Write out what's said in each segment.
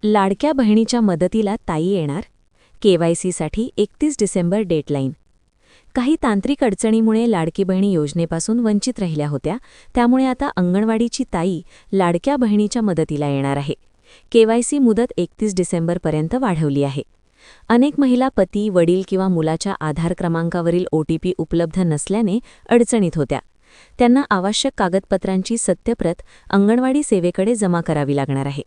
लाडक्या बहिणीच्या मदतीला ताई येणार. केवायसीसाठी 31 डिसेंबर डेडलाईन. काही तांत्रिक अडचणीमुळे लाडकी बहिणी योजनेपासून वंचित राहिल्या होत्या, त्यामुळे आता अंगणवाडीची ताई लाडक्या बहिणीच्या मदतीला येणार आहे. केवायसी मुदत 31 डिसेंबरपर्यंत वाढवली आहे. अनेक महिला पती, वडील किंवा मुलाच्या आधार क्रमांकावरील OTP उपलब्ध नसल्याने अडचणीत होत्या. त्यांना आवश्यक कागदपत्रांची सत्यप्रत अंगणवाडी सेवेकडे जमा करावी लागणार आहे.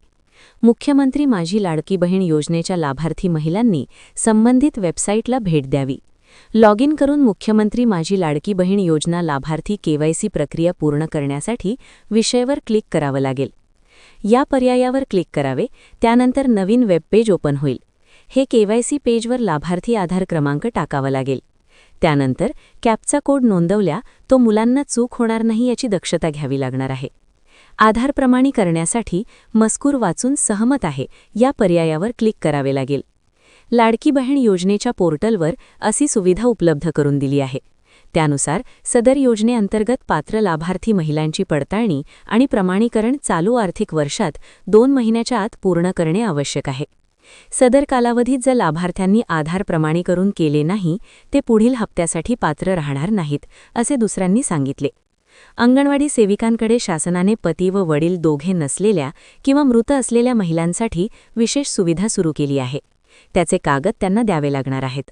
मुख्यमंत्री माझी लाडकी बहीण योजनेच्या लाभार्थी महिलांनी संबंधित वेबसाईटला भेट द्यावी. लॉग इन करून मुख्यमंत्री माझी लाडकी बहीण योजना लाभार्थी केवायसी प्रक्रिया पूर्ण करण्यासाठी विषयावर क्लिक करावं लागेल. या पर्यायावर क्लिक करावे. त्यानंतर नवीन वेब पेज ओपन होईल. हे केवायसी पेजवर लाभार्थी आधार क्रमांक टाकावा लागेल. त्यानंतर कॅप्चा कोड नोंदवल्या तो मुलांना चूक होणार नाही याची दक्षता घ्यावी लागणार आहे. आधार प्रमाणीकरणासाठी मजकूर वाचून सहमत आहे या पर्यायावर क्लिक करावे लागेल. लाडकी बहीण योजनेच्या पोर्टलवर अशी सुविधा उपलब्ध करून दिली आहे. त्यानुसार सदर योजनेअंतर्गत पात्र लाभार्थी महिलांची पडताळणी आणि प्रमाणीकरण चालू आर्थिक वर्षात 2 महिन्याच्या आत पूर्ण करणे आवश्यक आहे. सदर कालावधीत जर लाभार्थ्यांनी आधार प्रमाणीकरण केले नाही ते पुढील हप्त्यासाठी पात्र राहणार नाहीत, असे दुसऱ्यांनी सांगितले. अंगणवाडी सेविकांकडे शासनाने पती व वडील दोघे नसलेल्या किंवा मृत असलेल्या महिलांसाठी विशेष सुविधा सुरू केली आहे. त्याचे कागद त्यांना द्यावे लागणार आहेत.